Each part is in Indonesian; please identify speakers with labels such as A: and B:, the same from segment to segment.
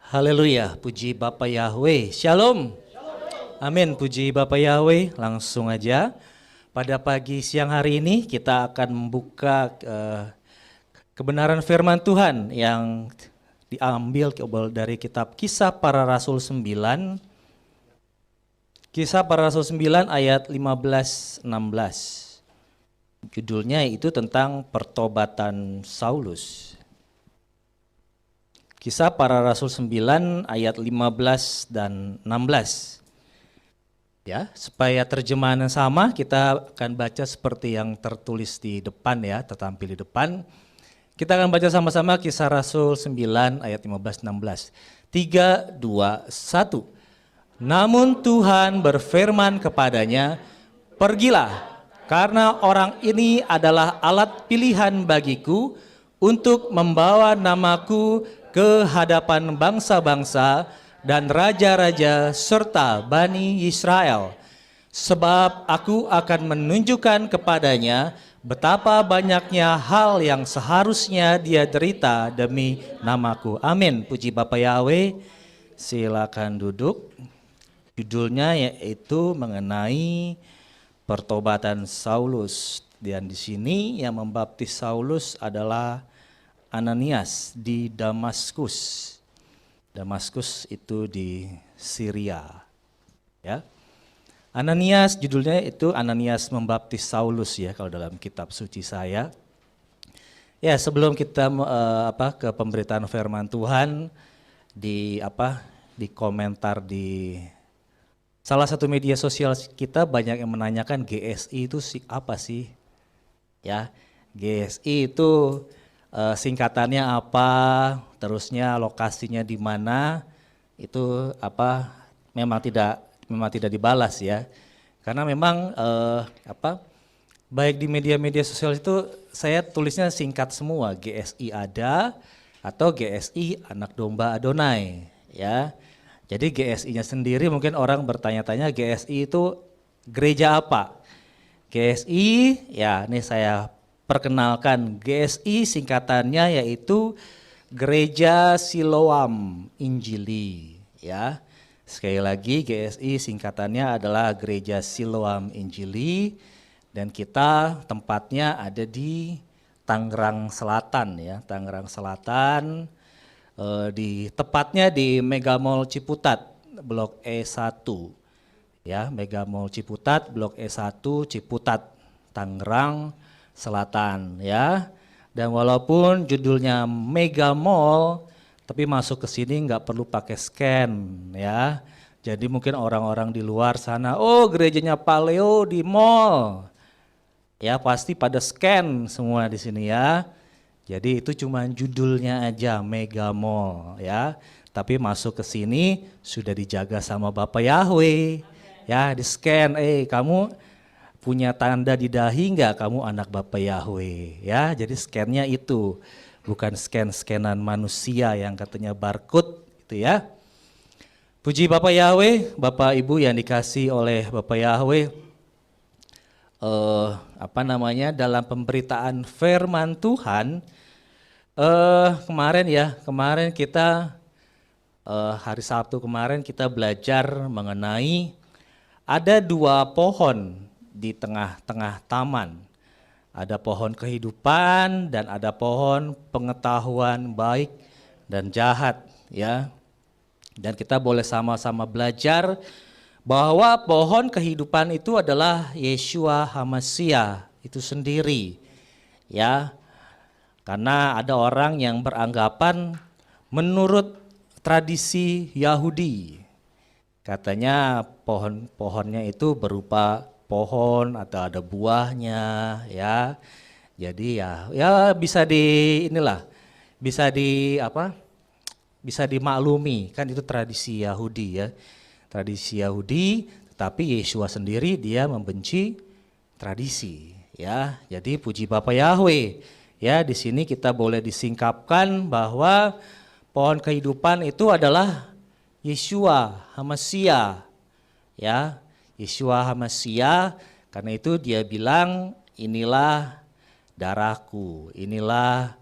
A: Haleluya, puji Bapa Yahweh. Shalom. Amin, puji Bapa Yahweh. Langsung aja. Pada pagi siang hari ini kita akan membuka kebenaran firman Tuhan yang diambil dari kitab Kisah Para Rasul 9. Kisah Para Rasul 9 ayat 15-16. Judulnya itu tentang pertobatan Saulus. Kisah Para Rasul 9 ayat 15 dan 16. Ya, supaya terjemahan yang sama kita akan baca seperti yang tertulis di depan ya, tertampil di depan. Kita akan baca sama-sama Kisah Rasul 9 ayat 15-16. 3, 2, 1. Namun Tuhan berfirman kepadanya, "Pergilah, karena orang ini adalah alat pilihan bagiku untuk membawa namaku ke hadapan bangsa-bangsa dan raja-raja serta Bani Israel. Sebab aku akan menunjukkan kepadanya betapa banyaknya hal yang seharusnya dia derita demi namaku." Amin. Puji Bapa Yahweh. Silakan duduk. Judulnya yaitu mengenai pertobatan Saulus. Dan di sini yang membaptis Saulus adalah Ananias di Damaskus. Damaskus itu di Syria. Ya. Ananias judulnya itu Ananias membaptis Saulus ya kalau dalam kitab suci saya. Ya, sebelum kita ke pemberitaan firman Tuhan di komentar di salah satu media sosial kita banyak yang menanyakan GSI itu apa sih? Ya, GSI itu singkatannya apa, terusnya lokasinya di mana, itu memang tidak dibalas ya. Karena memang baik di media-media sosial itu saya tulisnya singkat semua, GSI ada atau GSI anak domba Adonai ya. Jadi GSI-nya sendiri mungkin orang bertanya-tanya GSI itu gereja apa? GSI ya, ini saya perkenalkan, GSI singkatannya yaitu Gereja Siloam Injili ya. Sekali lagi GSI singkatannya adalah Gereja Siloam Injili dan kita tempatnya ada di Tangerang Selatan ya, Tangerang Selatan tepatnya di Mega Mall Ciputat Blok E1 ya, Mega Mall Ciputat Blok E1 Ciputat Tangerang Selatan ya. Dan walaupun judulnya Mega Mall, tapi masuk ke sini nggak perlu pakai scan ya. Jadi mungkin orang-orang di luar sana, oh gerejanya Pak Leo di mall. Ya pasti pada scan semua di sini ya. Jadi itu cuma judulnya aja Mega Mall ya. Tapi masuk ke sini sudah dijaga sama Bapak Yahweh. Ya di scan, kamu punya tanda di dahi enggak, kamu anak Bapa Yahweh ya. Jadi scan-nya itu bukan scan-scanan manusia yang katanya barcode itu ya. Puji Bapa Yahweh, Bapak Ibu yang dikasih oleh Bapa Yahweh. Dalam pemberitaan firman Tuhan kemarin kita hari Sabtu kemarin kita belajar mengenai ada 2 pohon di tengah-tengah taman. Ada pohon kehidupan dan ada pohon pengetahuan baik dan jahat ya. Dan kita boleh sama-sama belajar bahwa pohon kehidupan itu adalah Yeshua HaMashiach itu sendiri. Ya. Karena ada orang yang beranggapan menurut tradisi Yahudi katanya pohonnya itu berupa pohon atau ada buahnya ya. Jadi ya bisa dimaklumi kan itu tradisi Yahudi ya. Tradisi Yahudi, tetapi Yeshua sendiri dia membenci tradisi ya. Jadi puji Bapa Yahweh. Ya, di sini kita boleh disingkapkan bahwa pohon kehidupan itu adalah Yeshua HaMashiach. Ya, Yeshua HaMashiach, karena itu dia bilang inilah darahku, inilah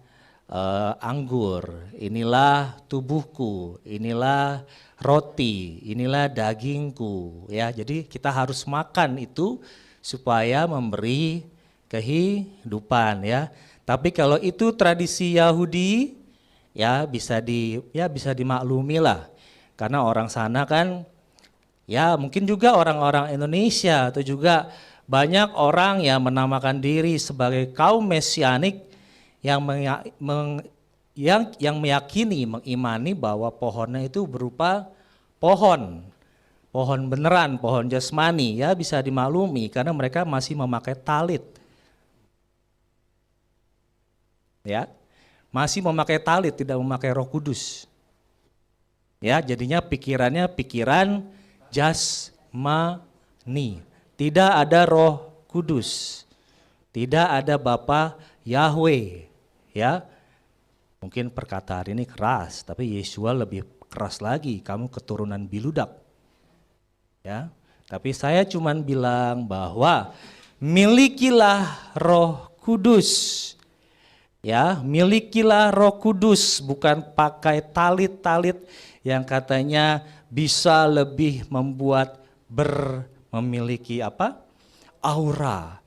A: anggur, inilah tubuhku, inilah roti, inilah dagingku, ya. Jadi kita harus makan itu supaya memberi kehidupan, ya. Tapi kalau itu tradisi Yahudi, ya bisa dimaklumi lah. Karena orang sana kan, ya mungkin juga orang-orang Indonesia atau juga banyak orang yang menamakan diri sebagai kaum mesianik yang meyakini, mengimani bahwa pohonnya itu berupa pohon beneran, pohon jasmani, ya bisa dimaklumi karena mereka masih memakai talit, ya masih memakai talit, tidak memakai Roh Kudus, ya jadinya pikirannya pikiran jasmani, tidak ada Roh Kudus, tidak ada Bapa Yahweh, ya. Mungkin perkataan ini keras, tapi Yesua lebih keras lagi, kamu keturunan biludak. Ya, tapi saya cuman bilang bahwa milikilah Roh Kudus. Ya, milikilah Roh Kudus, bukan pakai talit-talit yang katanya bisa lebih membuat memiliki apa? Aura,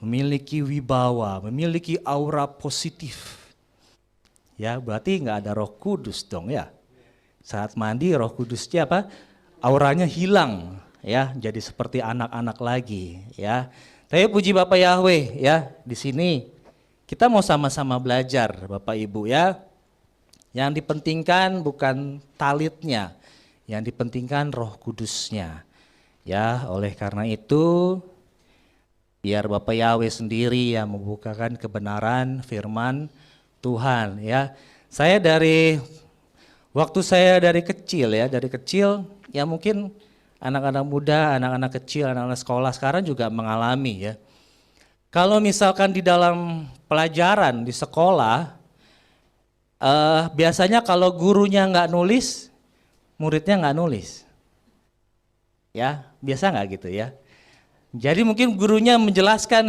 A: memiliki wibawa, memiliki aura positif. Ya, berarti nggak ada Roh Kudus dong ya. Saat mandi Roh Kudusnya apa? Auranya hilang, ya, jadi seperti anak-anak lagi, ya. Tapi puji Bapak Yahweh, ya, di sini kita mau sama-sama belajar, Bapak Ibu, ya. Yang dipentingkan bukan talitnya, yang dipentingkan Roh Kudusnya. Ya, oleh karena itu biar Bapak Yahweh sendiri yang membukakan kebenaran firman Tuhan, ya. Saya waktu saya dari kecil ya mungkin anak-anak muda, anak-anak kecil, anak-anak sekolah sekarang juga mengalami, ya. Kalau misalkan di dalam pelajaran di sekolah, biasanya kalau gurunya nggak nulis, muridnya nggak nulis, ya biasa nggak gitu ya. Jadi mungkin gurunya menjelaskan,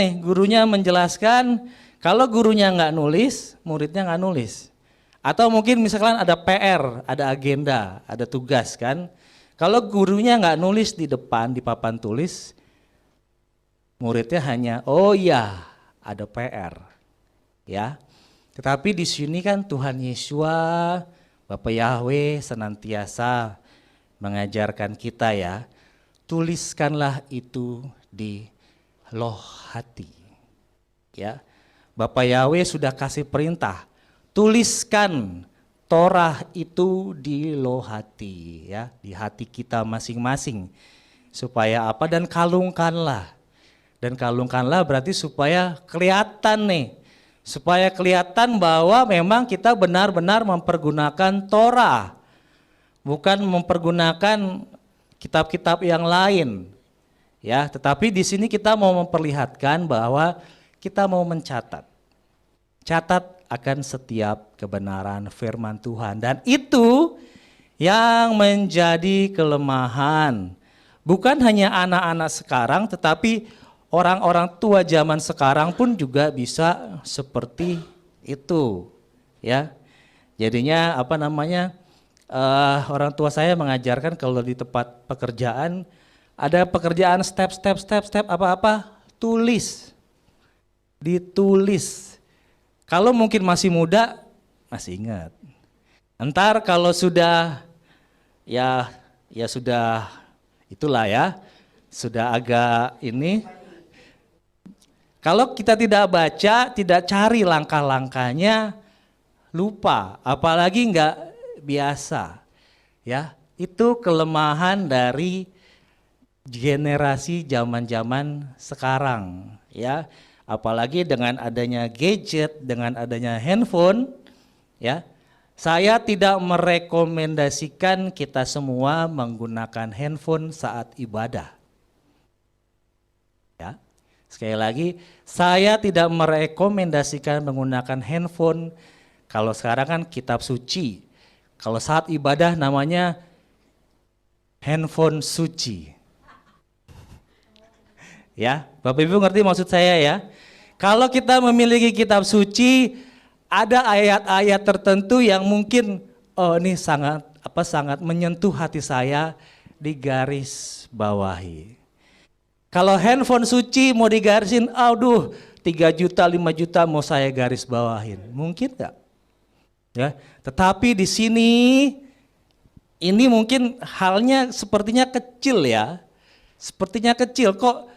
A: kalau gurunya nggak nulis, muridnya nggak nulis. Atau mungkin misalkan ada PR, ada agenda, ada tugas kan. Kalau gurunya nggak nulis di depan, di papan tulis, muridnya hanya, oh iya ada PR. Ya. Tetapi di sini kan Tuhan Yesua, Bapa Yahweh senantiasa mengajarkan kita, ya. Tuliskanlah itu di loh hati. Ya. Bapak Yahweh sudah kasih perintah, tuliskan Torah itu di loh hati, ya, di hati kita masing-masing. Supaya apa? Dan kalungkanlah. Dan kalungkanlah berarti supaya kelihatan supaya kelihatan bahwa memang kita benar-benar mempergunakan Torah, bukan mempergunakan kitab-kitab yang lain. Ya, tetapi di sini kita mau memperlihatkan bahwa kita mau mencatat. Catat akan setiap kebenaran firman Tuhan, dan itu yang menjadi kelemahan bukan hanya anak-anak sekarang, tetapi orang-orang tua zaman sekarang pun juga bisa seperti itu, ya. Jadinya orang tua saya mengajarkan kalau di tempat pekerjaan ada pekerjaan step apa-apa, ditulis. Kalau mungkin masih muda, masih ingat. Entar kalau sudah, ya sudah itulah ya, sudah agak ini. Kalau kita tidak baca, tidak cari langkah-langkahnya, lupa. Apalagi enggak biasa, ya. Itu kelemahan dari generasi zaman-zaman sekarang, ya. Apalagi dengan adanya gadget, dengan adanya handphone, ya. Saya tidak merekomendasikan kita semua menggunakan handphone saat ibadah. Ya. Sekali lagi, saya tidak merekomendasikan menggunakan handphone. Kalau sekarang kan kitab suci. Kalau saat ibadah namanya handphone suci. Ya, Bapak Ibu ngerti maksud saya, ya? Kalau kita memiliki kitab suci, ada ayat-ayat tertentu yang mungkin ini sangat menyentuh hati saya, di garis bawahi. Kalau handphone suci mau digarisin, aduh 3 juta, 5 juta mau saya garis bawahin. Mungkin nggak? Ya, tetapi di sini ini mungkin halnya sepertinya kecil ya. Sepertinya kecil kok,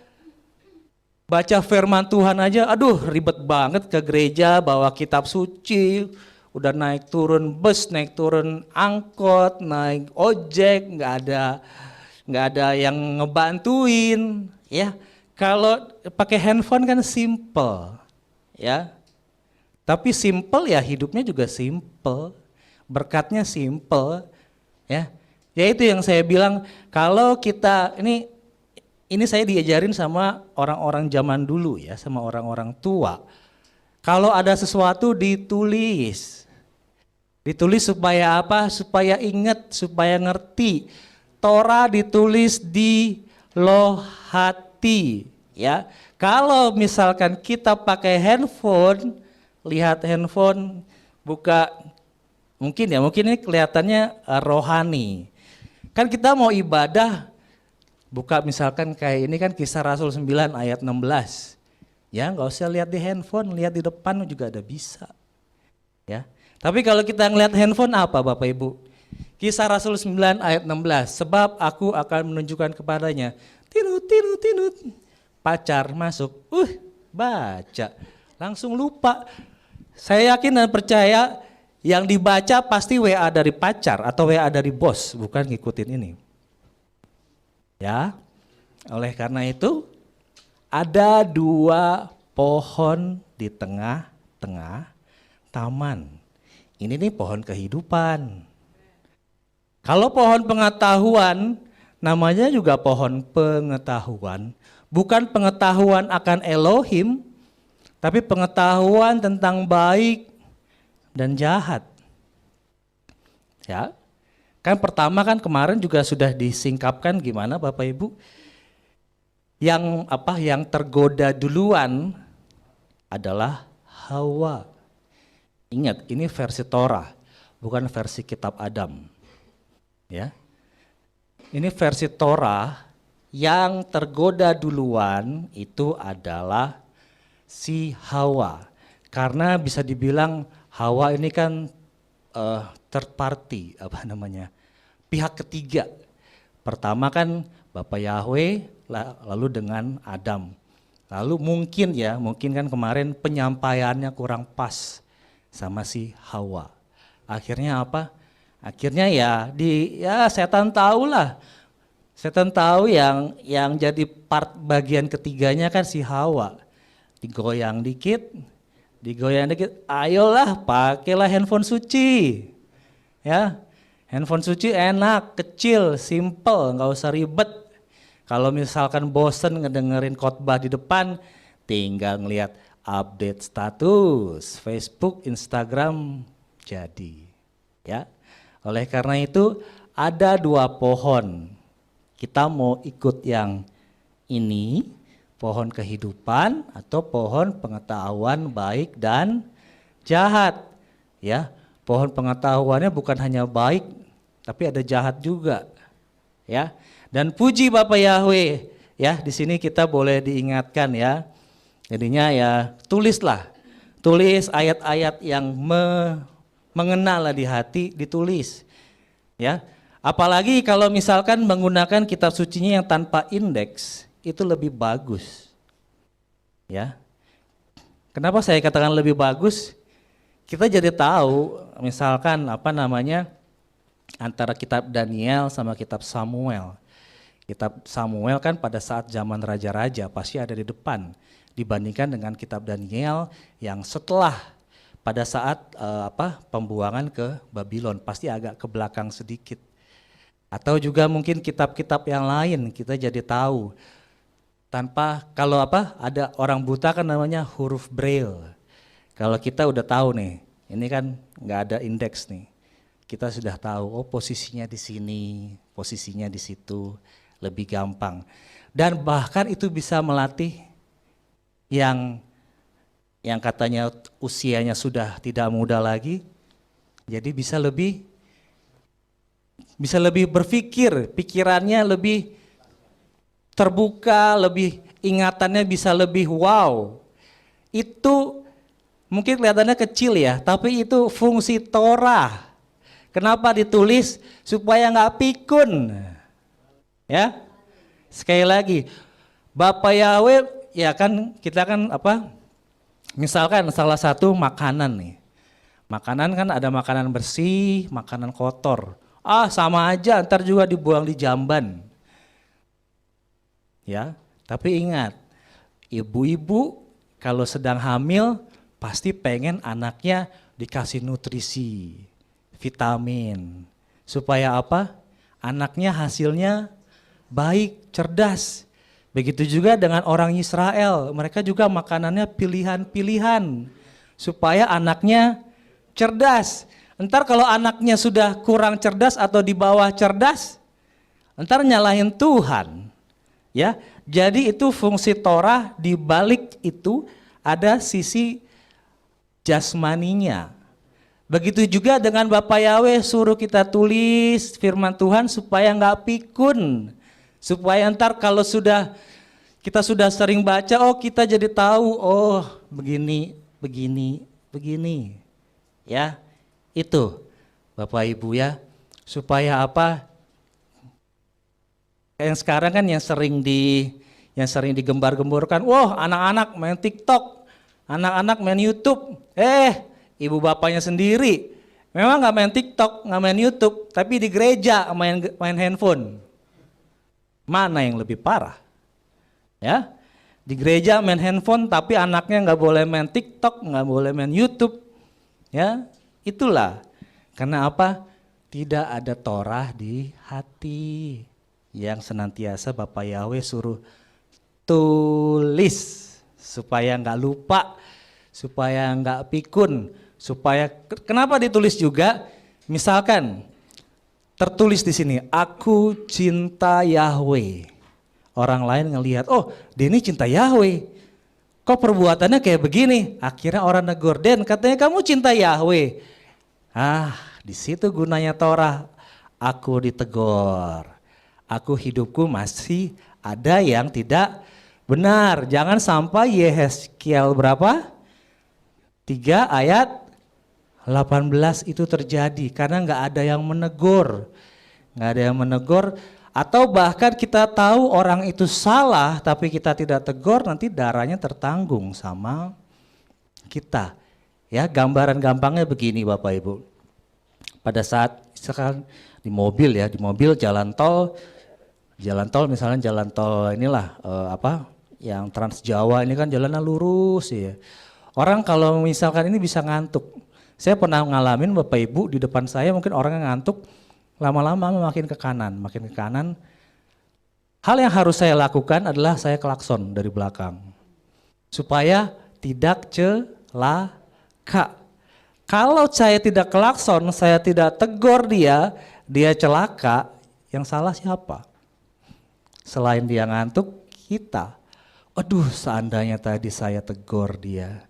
A: baca firman Tuhan aja aduh ribet banget ke gereja bawa kitab suci, udah naik turun bus, naik turun angkot, naik ojek, nggak ada yang ngebantuin ya. Kalau pakai handphone kan simple ya. Tapi simple ya hidupnya juga simple, berkatnya simple ya. Ya itu yang saya bilang, kalau kita ini saya diajarin sama orang-orang zaman dulu ya, sama orang-orang tua. Kalau ada sesuatu ditulis. Ditulis supaya apa? Supaya ingat, supaya ngerti. Torah ditulis di loh hati ya. Kalau misalkan kita pakai handphone, lihat handphone, buka, mungkin ini kelihatannya rohani. Kan kita mau ibadah, buka misalkan kayak ini kan Kisah Rasul 9 ayat 16. Ya nggak usah lihat di handphone, lihat di depan juga ada bisa. Ya. Tapi kalau kita ngelihat handphone apa Bapak Ibu? Kisah Rasul 9 ayat 16. Sebab aku akan menunjukkan kepadanya, tinut. Pacar masuk, baca. Langsung lupa. Saya yakin dan percaya yang dibaca pasti WA dari pacar atau WA dari bos, bukan ngikutin ini. Ya, oleh karena itu ada 2 pohon di tengah-tengah taman. Ini nih pohon kehidupan. Kalau pohon pengetahuan, namanya juga pohon pengetahuan. Bukan pengetahuan akan Elohim, tapi pengetahuan tentang baik dan jahat. Ya. Kan pertama kan kemarin juga sudah disingkapkan gimana Bapak Ibu? Yang tergoda duluan adalah Hawa. Ingat, ini versi Torah, bukan versi kitab Adam. Ya. Ini versi Torah, yang tergoda duluan itu adalah si Hawa. Karena bisa dibilang Hawa ini kan third party, pihak ketiga. Pertama kan Bapak Yahweh, lalu dengan Adam. Lalu mungkin kan kemarin penyampaiannya kurang pas sama si Hawa. Akhirnya apa? Akhirnya setan tahu lah. Setan tahu yang jadi part bagian ketiganya kan si Hawa. Digoyang dikit, ayolah pakailah handphone suci. Ya, handphone suci enak, kecil, simple, nggak usah ribet. Kalau misalkan bosen ngedengerin khotbah di depan, tinggal ngelihat update status Facebook, Instagram, jadi. Ya, oleh karena itu ada 2 pohon. Kita mau ikut yang ini, pohon kehidupan atau pohon pengetahuan baik dan jahat. Ya, pohon pengetahuannya bukan hanya baik, tapi ada jahat juga. Ya, dan puji Bapak Yahweh, ya di sini kita boleh diingatkan ya. Jadinya tulis ayat-ayat yang mengenal di hati, ditulis. Ya, apalagi kalau misalkan menggunakan kitab sucinya yang tanpa indeks, itu lebih bagus. Ya. Kenapa saya katakan lebih bagus? Kita jadi tahu misalkan antara kitab Daniel sama kitab Samuel. Kitab Samuel kan pada saat zaman raja-raja pasti ada di depan dibandingkan dengan kitab Daniel yang setelah pada saat pembuangan ke Babylon pasti agak ke belakang sedikit. Atau juga mungkin kitab-kitab yang lain kita jadi tahu. Kalau ada orang buta kan namanya huruf Braille. Kalau kita udah tahu nih, ini kan nggak ada indeks nih. Kita sudah tahu, posisinya di sini, posisinya di situ, lebih gampang. Dan bahkan itu bisa melatih yang yang katanya usianya sudah tidak muda lagi, jadi bisa lebih berpikir, pikirannya lebih terbuka, lebih ingatannya bisa lebih wow. Itu mungkin kelihatannya kecil ya, tapi itu fungsi Torah. Kenapa ditulis? Supaya nggak pikun. Ya, sekali lagi, Bapak Yahweh, ya kan kita kan apa? Misalkan salah satu makanan nih. Makanan kan ada makanan bersih, makanan kotor. Ah, sama aja, ntar juga dibuang di jamban. Ya, tapi ingat, ibu-ibu kalau sedang hamil pasti pengen anaknya dikasih nutrisi, vitamin. Supaya apa? Anaknya hasilnya baik, cerdas. Begitu juga dengan orang Israel, mereka juga makanannya pilihan-pilihan supaya anaknya cerdas. Entar kalau anaknya sudah kurang cerdas atau di bawah cerdas, entar nyalahin Tuhan. Ya, jadi itu fungsi Torah, di balik itu ada sisi jasmaninya. Begitu juga dengan Bapak Yahweh suruh kita tulis firman Tuhan supaya nggak pikun. Supaya ntar kalau kita sudah sering baca, oh kita jadi tahu, oh begini, begini, begini. Ya, itu Bapak Ibu ya. Supaya apa? Yang sekarang kan yang sering digembar-gemborkan, wah anak-anak main TikTok, anak-anak main YouTube. Ibu bapaknya sendiri memang nggak main TikTok, nggak main YouTube, tapi di gereja main handphone. Mana yang lebih parah? Ya, di gereja main handphone, tapi anaknya nggak boleh main TikTok, nggak boleh main YouTube. Ya, itulah karena apa? Tidak ada Torah di hati yang senantiasa Bapak Yahweh suruh tulis supaya nggak lupa, supaya nggak pikun, supaya kenapa ditulis juga? Misalkan tertulis di sini, aku cinta Yahweh. Orang lain ngelihat, oh dia ini cinta Yahweh. Kok perbuatannya kayak begini? Akhirnya orang negur, Den katanya kamu cinta Yahweh. Di situ gunanya Torah. Aku ditegur. Aku hidupku masih ada yang tidak benar. Jangan sampai Yehezkiel berapa? 3 ayat 18 itu terjadi karena nggak ada yang menegur. Nggak ada yang menegur, atau bahkan kita tahu orang itu salah tapi kita tidak tegur, nanti darahnya tertanggung sama kita. Ya, gambaran gampangnya begini Bapak Ibu. Pada saat misalkan di mobil jalan tol misalnya jalan tol inilah yang Trans Jawa ini kan jalannya lurus ya. Orang kalau misalkan ini bisa ngantuk. Saya pernah ngalamin Bapak Ibu di depan saya mungkin orang yang ngantuk, lama-lama makin ke kanan. Hal yang harus saya lakukan adalah saya klakson dari belakang. Supaya tidak celaka. Kalau saya tidak klakson, saya tidak tegur dia celaka, yang salah siapa? Selain dia ngantuk, kita. Aduh, seandainya tadi saya tegur dia.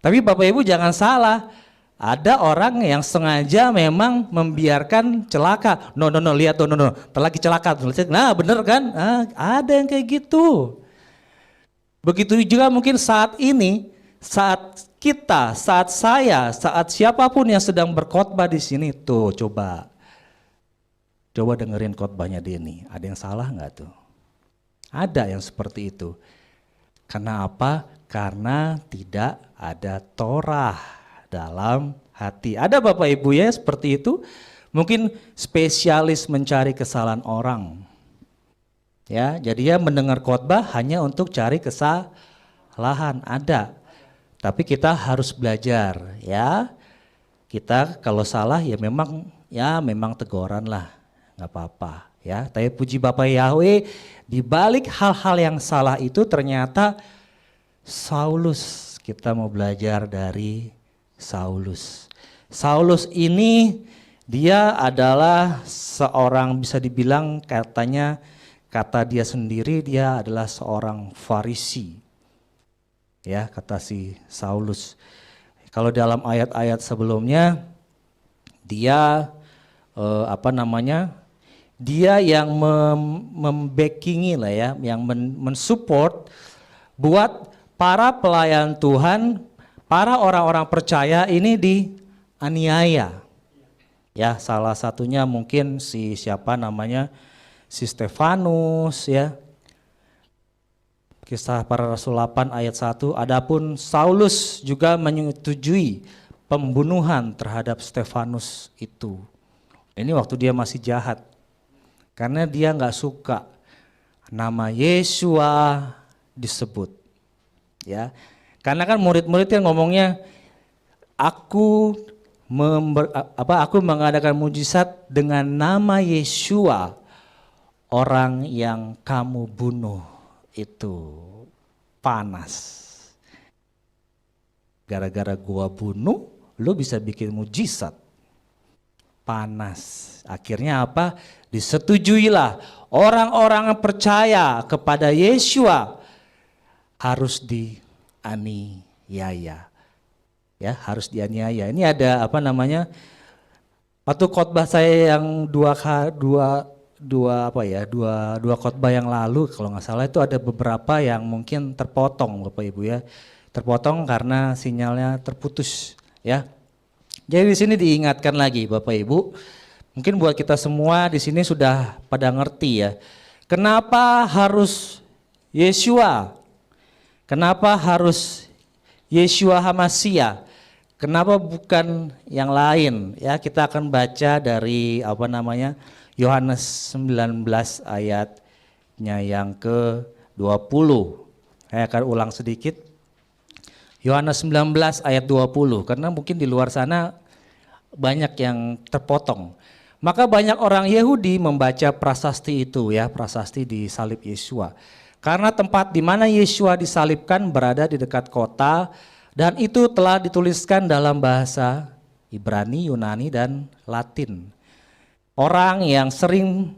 A: Tapi Bapak Ibu jangan salah, ada orang yang sengaja memang membiarkan celaka. No, lihat tuh, terlagi celaka. Nah bener kan, ada yang kayak gitu. Begitu juga mungkin saat ini, saat kita, saat saya, saat siapapun yang sedang berkhotbah di sini, tuh coba dengerin khotbahnya Denny. Ada yang salah nggak tuh? Ada yang seperti itu. Karena apa? Karena tidak ada Torah dalam hati. Ada Bapak Ibu ya seperti itu, mungkin spesialis mencari kesalahan orang. Ya, jadi ya mendengar khotbah hanya untuk cari kesalahan, ada. Tapi kita harus belajar ya. Kita kalau salah ya memang teguran lah, nggak apa-apa ya. Tapi puji Bapak Yahweh, di balik hal-hal yang salah itu ternyata Saulus, kita mau belajar dari Saulus. Saulus ini dia adalah seorang, bisa dibilang kata dia sendiri dia adalah seorang Farisi. ya, kata si Saulus. Kalau dalam ayat-ayat sebelumnya dia dia yang membackingi lah ya, yang mensupport buat para pelayan Tuhan, para orang-orang percaya ini dianiaya. Ya, salah satunya mungkin si Stefanus ya. Kisah Para Rasul 8 ayat 1, adapun Saulus juga menyetujui pembunuhan terhadap Stefanus itu. Ini waktu dia masih jahat. Karena dia nggak suka nama Yesua disebut. Ya. Karena kan murid-muridnya ngomongnya, aku mengadakan mujizat dengan nama Yesua, orang yang kamu bunuh itu panas. Gara-gara gua bunuh, lu bisa bikin mujizat. Panas. Akhirnya apa? Disetujuilah orang-orang yang percaya kepada Yesua harus dianiaya. Ya, harus dianiaya. Ini ada waktu khotbah saya yang dua khotbah yang lalu kalau nggak salah itu ada beberapa yang mungkin terpotong Bapak Ibu ya. Terpotong karena sinyalnya terputus ya. Jadi di sini diingatkan lagi Bapak Ibu, mungkin buat kita semua di sini sudah pada ngerti ya. Kenapa harus Yesua? Kenapa harus Yesua HaMasyiah? Kenapa bukan yang lain? Ya, kita akan baca dari Yohanes 19 ayatnya yang ke-20. Saya akan ulang sedikit. Yohanes 19 ayat 20, karena mungkin di luar sana banyak yang terpotong. Maka banyak orang Yahudi membaca prasasti itu ya, prasasti di salib Yesua. Karena tempat di mana Yesua disalibkan berada di dekat kota, dan itu telah dituliskan dalam bahasa Ibrani, Yunani, dan Latin. Orang yang sering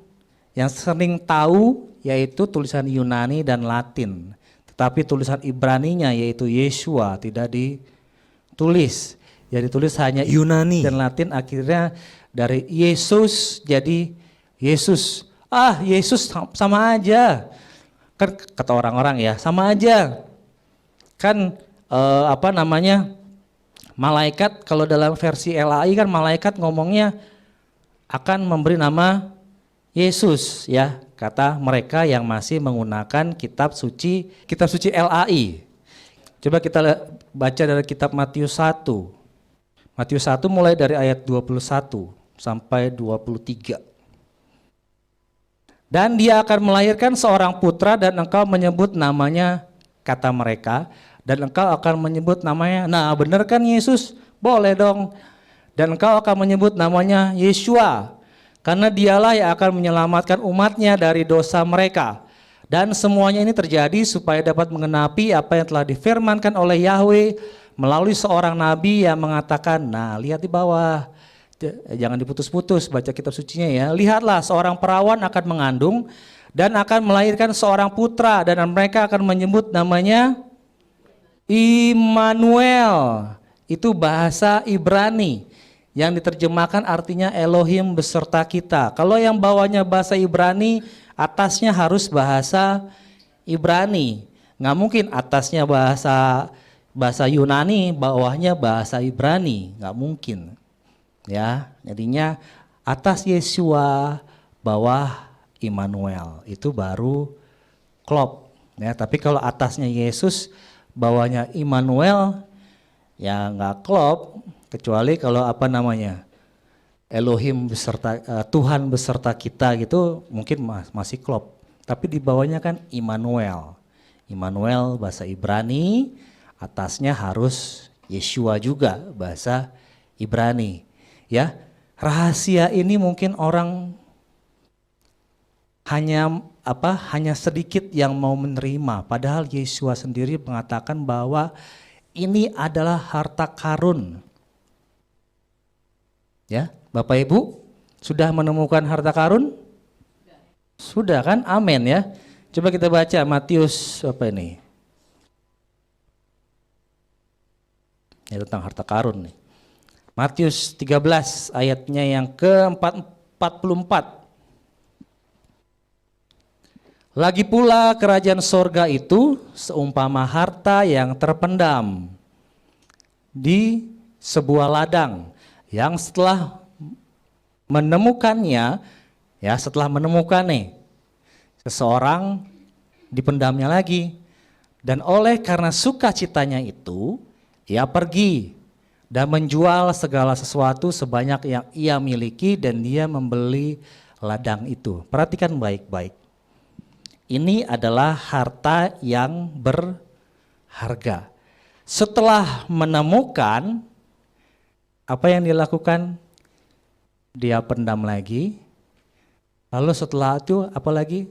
A: tahu yaitu tulisan Yunani dan Latin, tetapi tulisan Ibraninya yaitu Yesua tidak ditulis. Jadi ditulis hanya Yunani dan Latin, akhirnya dari Yesus jadi Yesus. Yesus sama aja. Kan kata orang-orang ya, sama aja. Kan malaikat kalau dalam versi LAI kan malaikat ngomongnya akan memberi nama Yesus ya, kata mereka yang masih menggunakan kitab suci LAI. Coba kita baca dari kitab Matius 1. Matius 1 mulai dari ayat 21 sampai 23. Dan dia akan melahirkan seorang putra dan engkau menyebut namanya, kata mereka, dan engkau akan menyebut namanya, nah benar kan Yesus? Boleh dong. Dan engkau akan menyebut namanya Yesua, karena dialah yang akan menyelamatkan umatnya dari dosa mereka. Dan semuanya ini terjadi supaya dapat menggenapi apa yang telah difirmankan oleh Yahweh melalui seorang nabi yang mengatakan, nah lihat di bawah, jangan diputus-putus baca kitab sucinya ya. Lihatlah seorang perawan akan mengandung dan akan melahirkan seorang putra, dan mereka akan menyebut namanya Immanuel. Itu bahasa Ibrani yang diterjemahkan artinya Elohim beserta kita. Kalau yang bawahnya bahasa Ibrani, atasnya harus bahasa Ibrani. Nggak mungkin atasnya bahasa Yunani, bawahnya bahasa Ibrani, nggak mungkin. Ya, jadinya atas Yesua, bawah Immanuel, itu baru klop. Ya, tapi kalau atasnya Yesus, bawahnya Immanuel, ya nggak klop, kecuali kalau Elohim beserta Tuhan beserta kita gitu, mungkin masih klop. Tapi di bawahnya kan Immanuel. Immanuel bahasa Ibrani, atasnya harus Yesua juga bahasa Ibrani. Ya, rahasia ini mungkin orang hanya sedikit yang mau menerima, padahal Yesua sendiri mengatakan bahwa ini adalah harta karun. Ya, Bapak Ibu sudah menemukan harta karun? Sudah kan? Amin ya. Coba kita baca Matius Ini tentang harta karun nih. Matius 13 ayatnya yang ke-44. Lagi pula kerajaan sorga itu seumpama harta yang terpendam di sebuah ladang, yang setelah menemukannya, ya setelah menemukan nih, seseorang dipendamnya lagi, dan oleh karena sukacitanya itu ia pergi dan menjual segala sesuatu sebanyak yang ia miliki dan dia membeli ladang itu. Perhatikan baik-baik. Ini adalah harta yang berharga. Setelah menemukan, apa yang dilakukan? Dia pendam lagi. Lalu setelah itu apa lagi?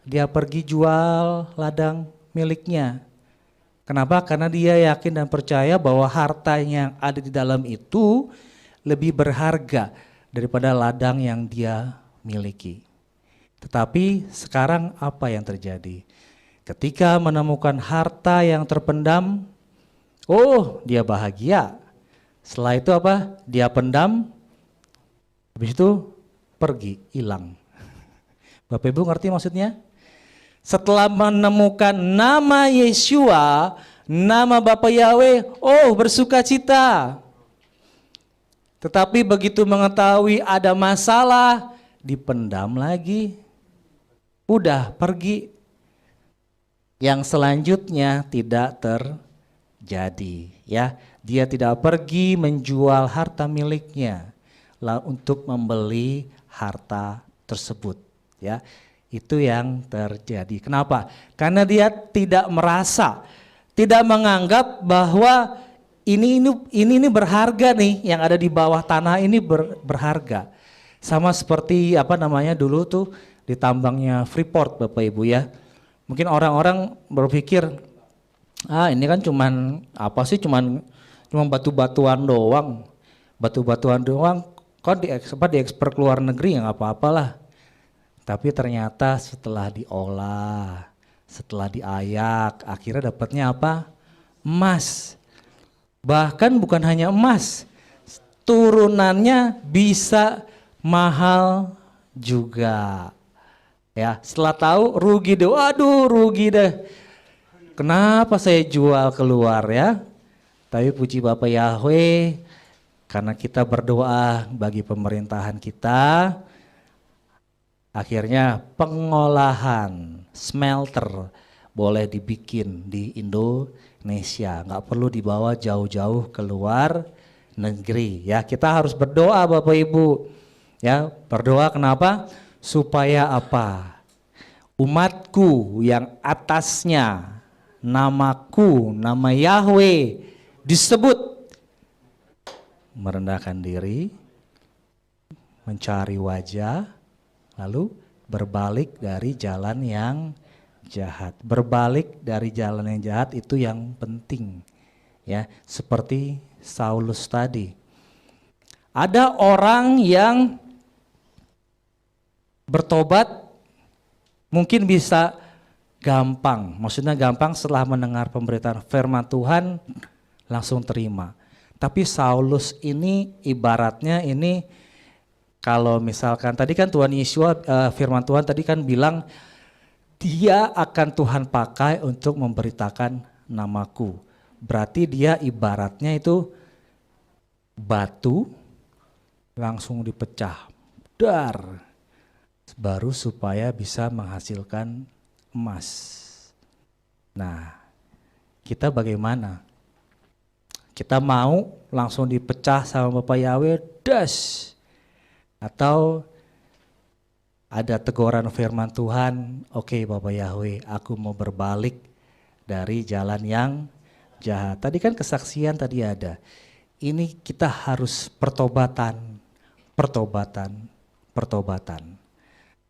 A: Dia pergi jual ladang miliknya. Kenapa? Karena dia yakin dan percaya bahwa harta yang ada di dalam itu lebih berharga daripada ladang yang dia miliki. Tetapi sekarang apa yang terjadi? Ketika menemukan harta yang terpendam, oh dia bahagia. Setelah itu apa? Dia pendam, habis itu pergi, hilang. Bapak Ibu ngerti maksudnya? Setelah menemukan nama Yeshua, nama Bapa Yahweh, oh bersukacita. Tetapi begitu mengetahui ada masalah, dipendam lagi. Udah pergi. Yang selanjutnya tidak terjadi, ya. Dia tidak pergi menjual harta miliknya untuk membeli harta tersebut, ya. Itu yang terjadi. Kenapa? Karena dia tidak merasa, tidak menganggap bahwa ini berharga nih, yang ada di bawah tanah ini berharga. Sama seperti dulu tuh di tambangnya Freeport, Bapak Ibu ya. Mungkin orang-orang berpikir, ini kan cuman batu-batuan doang. Batu-batuan doang kok diekspor ke luar negeri ya nggak apa-apalah. Tapi ternyata setelah diolah, setelah diayak, akhirnya dapatnya apa? Emas. Bahkan bukan hanya emas, turunannya bisa mahal juga. Ya, setelah tahu rugi deh, waduh rugi deh. Kenapa saya jual keluar ya? Tapi puji Bapak Yahweh, karena kita berdoa bagi pemerintahan kita, akhirnya pengolahan smelter boleh dibikin di Indonesia, nggak perlu dibawa jauh-jauh keluar negeri. Ya, kita harus berdoa Bapak Ibu. Ya, berdoa kenapa? Supaya apa? Umatku yang atasnya namaku, nama Yahweh disebut, merendahkan diri, mencari wajah, lalu berbalik dari jalan yang jahat. Berbalik dari jalan yang jahat itu yang penting. Ya, seperti Saulus tadi. Ada orang yang bertobat mungkin bisa gampang. Maksudnya gampang setelah mendengar pemberitaan firman Tuhan langsung terima. Tapi Saulus ini ibaratnya ini, kalau misalkan tadi kan Tuhan Yesus firman Tuhan tadi kan bilang dia akan Tuhan pakai untuk memberitakan namaku. Berarti dia ibaratnya itu batu langsung dipecah, dar, baru supaya bisa menghasilkan emas. Nah, kita bagaimana? Kita mau langsung dipecah sama Bapak Yahweh, das, atau ada teguran firman Tuhan, oke Bapak Yahweh, aku mau berbalik dari jalan yang jahat. Tadi kan kesaksian tadi ada. Ini kita harus pertobatan.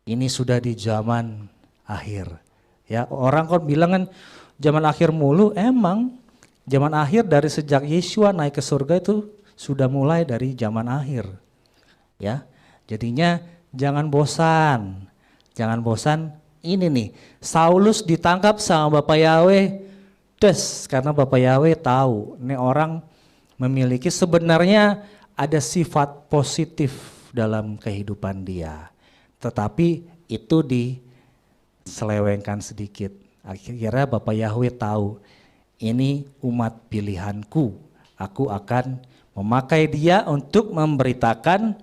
A: Ini sudah di zaman akhir. Ya, orang kok bilang kan zaman akhir mulu, emang zaman akhir dari sejak Yeshua naik ke surga itu sudah mulai dari zaman akhir. Ya. Jadinya jangan bosan. Jangan bosan. Ini nih, Saulus ditangkap sama Bapak Yahweh, karena Bapak Yahweh tahu, ini orang memiliki sebenarnya ada sifat positif dalam kehidupan dia. Tetapi itu diselewengkan sedikit. Akhirnya Bapak Yahweh tahu, ini umat pilihanku. Aku akan memakai dia untuk memberitakan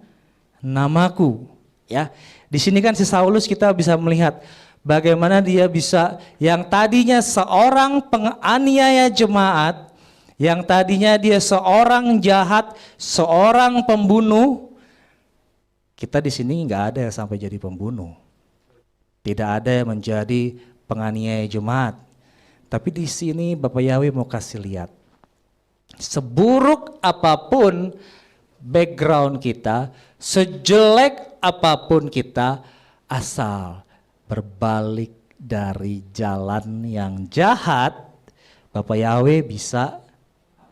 A: namaku. Ya, di sini kan si Saulus kita bisa melihat bagaimana dia bisa, yang tadinya seorang penganiaya jemaat, yang tadinya dia seorang jahat, seorang pembunuh. Kita di sini nggak ada yang sampai jadi pembunuh, tidak ada yang menjadi penganiaya jemaat. Tapi di sini Bapak Yahweh mau kasih lihat, seburuk apapun background kita, sejelek apapun kita, asal berbalik dari jalan yang jahat, Bapak Yahweh bisa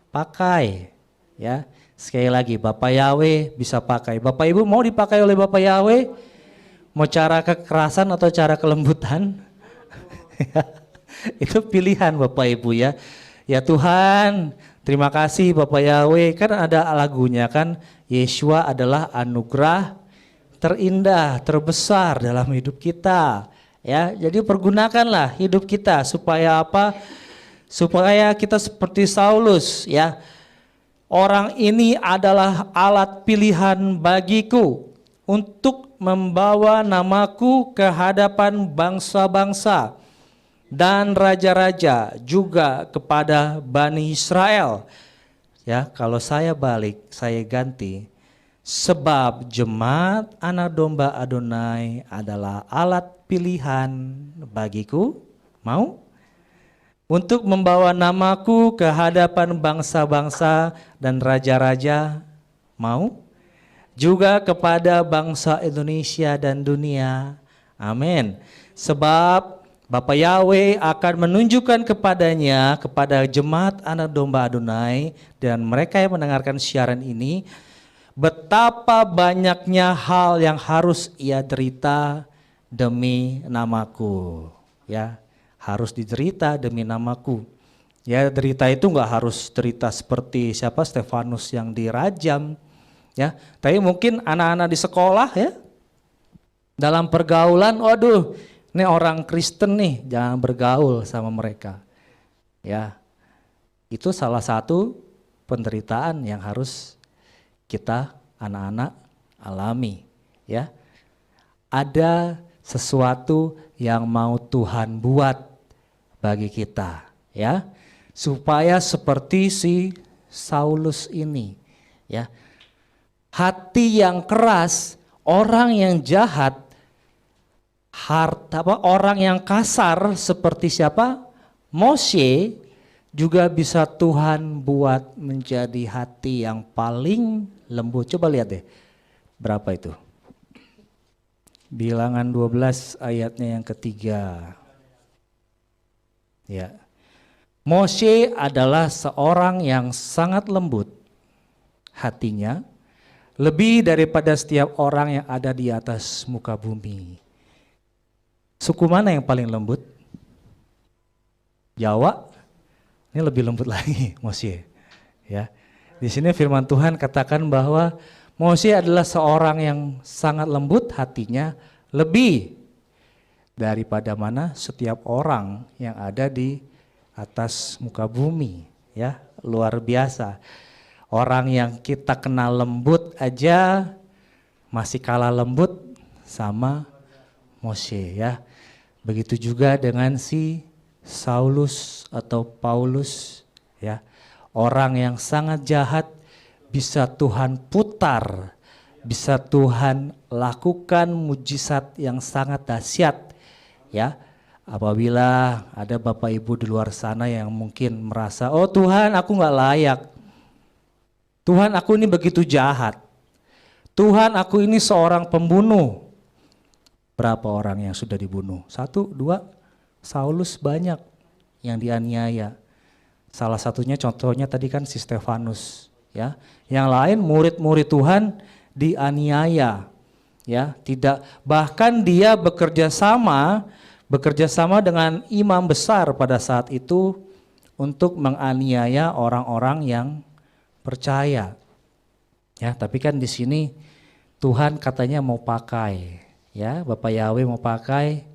A: pakai. Ya, sekali lagi, Bapak Yahweh bisa pakai. Bapak Ibu mau dipakai oleh Bapak Yahweh? Mau cara kekerasan atau cara kelembutan? Itu pilihan Bapak Ibu ya. Ya Tuhan, terima kasih Bapak Yahweh. Kan ada lagunya kan, Yeshua adalah anugerah terindah, terbesar dalam hidup kita. Ya, jadi pergunakanlah hidup kita supaya apa? Supaya kita seperti Saulus ya. Orang ini adalah alat pilihan bagiku untuk membawa namaku ke hadapan bangsa-bangsa dan raja-raja, juga kepada Bani Israel. Ya, kalau saya balik, saya ganti, sebab jemaat anak domba Adonai adalah alat pilihan bagiku, mau? Untuk membawa namaku ke hadapan bangsa-bangsa dan raja-raja, mau? Juga kepada bangsa Indonesia dan dunia, amin. Sebab Bapak Yahweh akan menunjukkan kepadanya, kepada jemaat anak domba Adonai dan mereka yang mendengarkan siaran ini, betapa banyaknya hal yang harus ia derita demi namaku. Ya, harus diderita demi namaku. Ya, derita itu nggak harus derita seperti siapa, Stefanus yang dirajam. Ya, tapi mungkin anak-anak di sekolah ya, dalam pergaulan, waduh, ini orang Kristen nih, jangan bergaul sama mereka. Ya, itu salah satu penderitaan yang harus kita anak-anak alami. Ya, ada sesuatu yang mau Tuhan buat bagi kita, ya, supaya seperti si Saulus ini, ya, hati yang keras, orang yang jahat, orang yang kasar seperti siapa? Moshe juga bisa Tuhan buat menjadi hati yang paling lembut. Coba lihat deh, berapa itu? Bilangan 12 ayatnya yang ketiga. Ya. Moshe adalah seorang yang sangat lembut hatinya, lebih daripada setiap orang yang ada di atas muka bumi. Suku mana yang paling lembut? Jawa. Ini lebih lembut lagi Moshe. Ya. Di sini firman Tuhan katakan bahwa Moshe adalah seorang yang sangat lembut hatinya, lebih daripada mana setiap orang yang ada di atas muka bumi. Ya, luar biasa. Orang yang kita kenal lembut aja masih kalah lembut sama Moshe, ya. Begitu juga dengan si Saulus atau Paulus, ya. Orang yang sangat jahat bisa Tuhan putar, bisa Tuhan lakukan mujizat yang sangat dahsyat, ya. Apabila ada Bapak Ibu di luar sana yang mungkin merasa, oh Tuhan aku nggak layak, Tuhan aku ini begitu jahat, Tuhan aku ini seorang pembunuh. Berapa orang yang sudah dibunuh? 1, 2, Saulus banyak yang dianiaya. Salah satunya contohnya tadi kan si Stefanus, ya. Yang lain murid-murid Tuhan dianiaya, ya. Tidak, bahkan dia bekerja sama dengan imam besar pada saat itu untuk menganiaya orang-orang yang percaya. Ya, tapi kan di sini Tuhan katanya mau pakai, ya, Bapak Yahweh mau pakai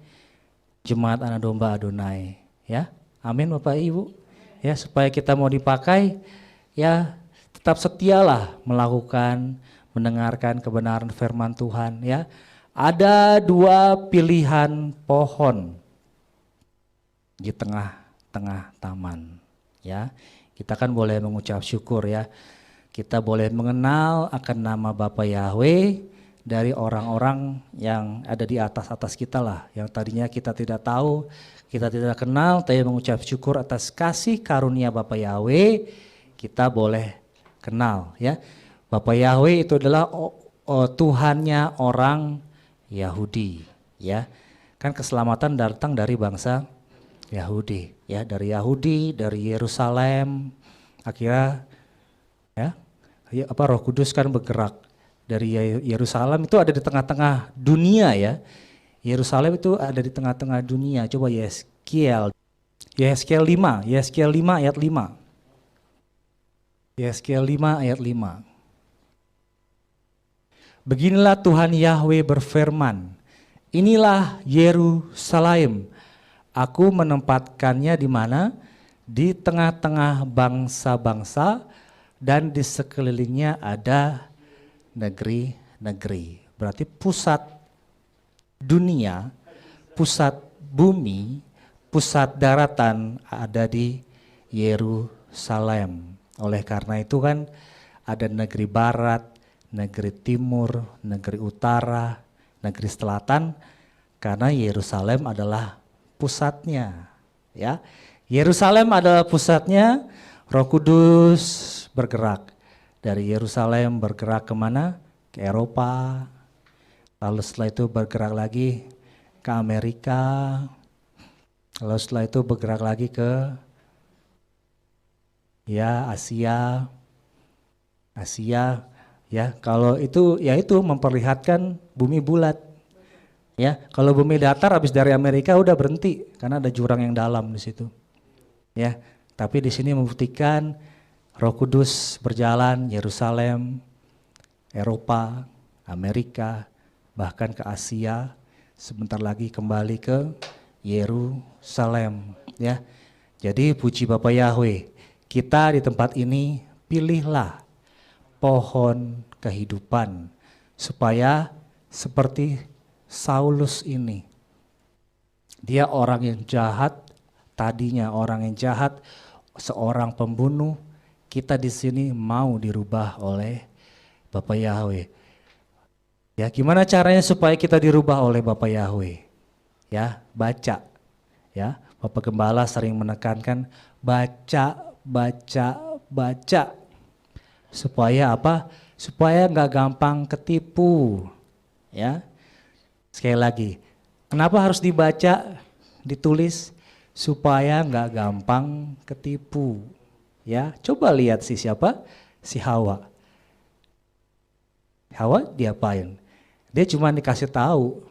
A: jemaat anak domba Adonai, ya. Amin Bapak Ibu. Ya, supaya kita mau dipakai, ya tetap setialah melakukan, mendengarkan kebenaran firman Tuhan, ya. Ada dua pilihan pohon di tengah-tengah taman, ya. Kita kan boleh mengucap syukur, ya. Kita boleh mengenal akan nama Bapa Yahweh dari orang-orang yang ada di atas kita lah, yang tadinya kita tidak tahu, kita tidak kenal, tapi mengucap syukur atas kasih karunia Bapa Yahweh, kita boleh kenal, ya. Bapa Yahweh itu adalah Tuhannya orang Yahudi, ya. Kan keselamatan datang dari bangsa Yahudi, ya, dari Yahudi, dari Yerusalem. Akhirnya, ya, Roh Kudus kan bergerak dari Yerusalem, itu ada di tengah-tengah dunia, ya. Yerusalem itu ada di tengah-tengah dunia. Coba Yeskiel 5 ayat 5. Yeskiel 5 ayat 5. Beginilah Tuhan Yahweh berfirman, inilah Yerusalem, aku menempatkannya di mana? Di tengah-tengah bangsa-bangsa, dan di sekelilingnya ada negeri-negeri. Berarti pusat dunia, pusat bumi, pusat daratan ada di Yerusalem. Oleh karena itu kan ada negeri barat, negeri timur, negeri utara, negeri selatan, karena Yerusalem adalah pusatnya, ya. Yerusalem adalah pusatnya. Roh Kudus bergerak dari Yerusalem, bergerak kemana? Ke Eropa, lalu setelah itu bergerak lagi ke Amerika, lalu setelah itu bergerak lagi ke, ya, Asia, ya. Kalau itu, ya, itu memperlihatkan bumi bulat, ya. Kalau bumi datar habis dari Amerika udah berhenti karena ada jurang yang dalam di situ, ya. Tapi di sini membuktikan Roh Kudus berjalan Yerusalem, Eropa, Amerika, bahkan ke Asia, sebentar lagi kembali ke Yerusalem, ya. Jadi puji Bapa Yahweh, kita di tempat ini pilihlah pohon kehidupan supaya seperti Saulus ini. Dia orang yang jahat, tadinya orang yang jahat, seorang pembunuh. Kita di sini mau dirubah oleh Bapa Yahweh. Ya, gimana caranya supaya kita dirubah oleh Bapa Yahweh? Ya, baca. Ya, Bapak Gembala sering menekankan baca. Supaya apa? Supaya nggak gampang ketipu. Ya. Sekali lagi, kenapa harus dibaca, ditulis? Supaya nggak gampang ketipu. Ya, coba lihat siapa? Si Hawa. Hawa diapain? Dia cuma dikasih tahu.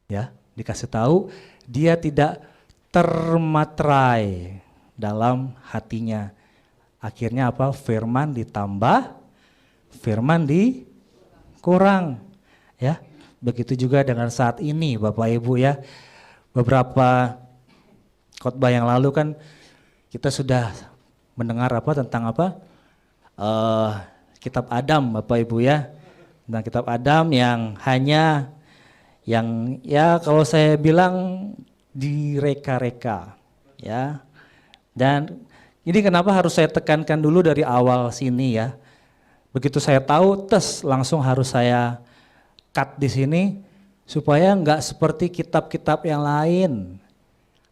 A: Ya, dikasih tahu, dia tidak termaterai dalam hatinya. Akhirnya apa? Firman ditambah, firman dikurang. Ya, begitu juga dengan saat ini, Bapak Ibu, ya. Beberapa khotbah yang lalu kan kita sudah mendengar tentang kitab Adam, Bapak Ibu, ya. Tentang kitab Adam yang hanya yang, ya, kalau saya bilang direka-reka, ya. Dan ini kenapa harus saya tekankan dulu dari awal sini, ya. Begitu saya tahu, langsung harus saya cut di sini supaya enggak seperti kitab-kitab yang lain.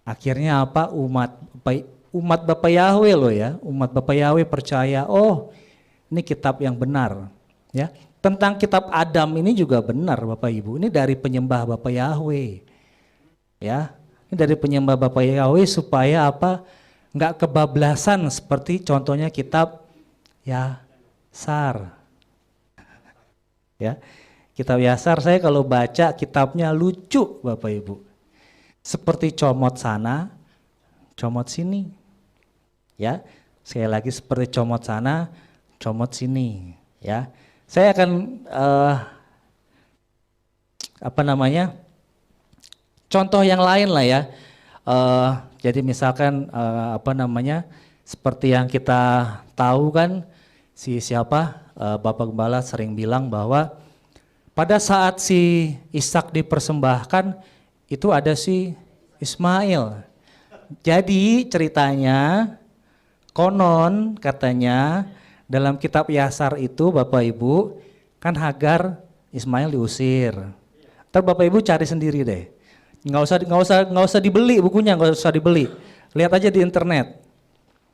A: Akhirnya apa? Umat Bapa Yahweh loh, ya. Umat Bapa Yahweh percaya, oh, ini kitab yang benar, ya. Tentang kitab Adam ini juga benar, Bapak Ibu. Ini dari penyembah Bapa Yahweh. Ya. Ini dari penyembah Bapa Yahweh supaya apa? Enggak kebablasan seperti contohnya kitab Yasar. Ya. Kitab Yasar, saya kalau baca kitabnya lucu, Bapak Ibu. Seperti comot sana, comot sini. Ya. Sekali lagi seperti comot sana, comot sini, ya. Saya akan contoh yang lain lah ya. Jadi misalkan seperti yang kita tahu kan, Bapak Gembala sering bilang bahwa pada saat si Ishak dipersembahkan itu ada si Ismail. Jadi ceritanya konon katanya dalam kitab Yasar itu Bapak Ibu kan Hagar Ismail diusir. Ntar Bapak Ibu cari sendiri deh. Nggak usah dibeli bukunya, nggak usah dibeli. Lihat aja di internet.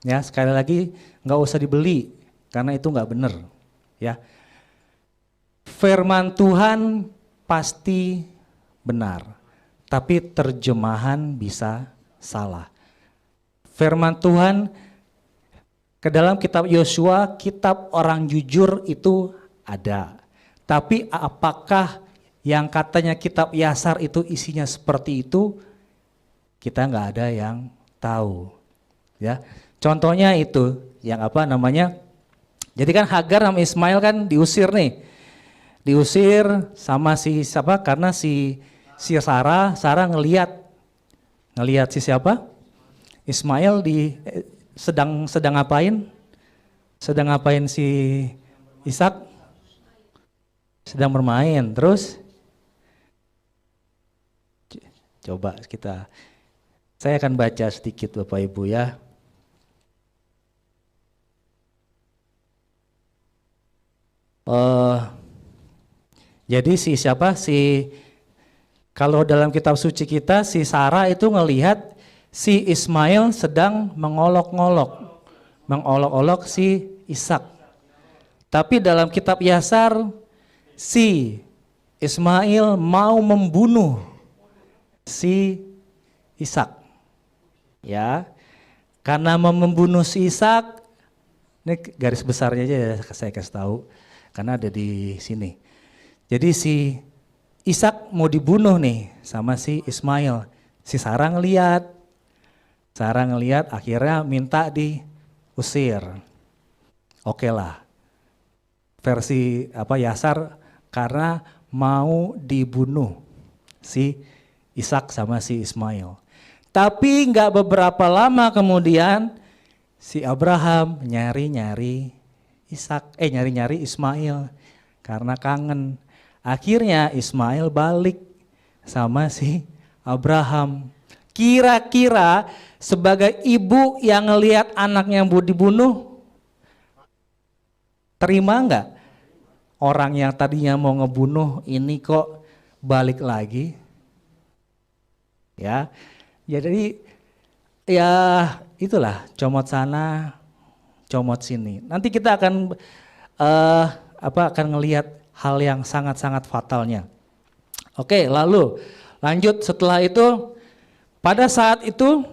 A: Ya, sekali lagi nggak usah dibeli karena itu nggak benar. Ya, firman Tuhan pasti benar, tapi terjemahan bisa salah. Firman Tuhan ke dalam kitab Yosua, kitab orang jujur itu ada. Tapi apakah yang katanya kitab Yasar itu isinya seperti itu, kita nggak ada yang tahu. Ya, contohnya itu yang jadi kan Hagar sama Ismail kan diusir nih. Diusir sama si siapa? Karena si Sarah ngelihat si siapa? Ismail sedang ngapain? Sedang ngapain si Ishak? Sedang bermain. Terus coba saya akan baca sedikit Bapak Ibu ya. Jadi kalau dalam kitab suci kita si Sarah itu ngelihat si Ismail sedang mengolok-olok si Ishak. Tapi dalam kitab Yasar si Ismail mau membunuh si Ishak. Ya. Karena mau membunuh si Ishak, ini garis besarnya aja ya saya kasih tahu karena ada di sini. Jadi si Ishak mau dibunuh nih sama si Ismail. Si Sarah ngeliat akhirnya minta diusir. Oke lah. Versi Yasar karena mau dibunuh si Ishak sama si Ismail. Tapi nggak beberapa lama kemudian si Abraham nyari-nyari Ismail karena kangen. Akhirnya Ismail balik sama si Abraham. Kira-kira sebagai ibu yang ngelihat anaknya yang dibunuh, terima nggak? Orang yang tadinya mau ngebunuh ini kok balik lagi? Ya, jadi ya itulah comot sana, comot sini. Nanti kita akan akan ngelihat hal yang sangat-sangat fatalnya. Oke, lalu lanjut setelah itu pada saat itu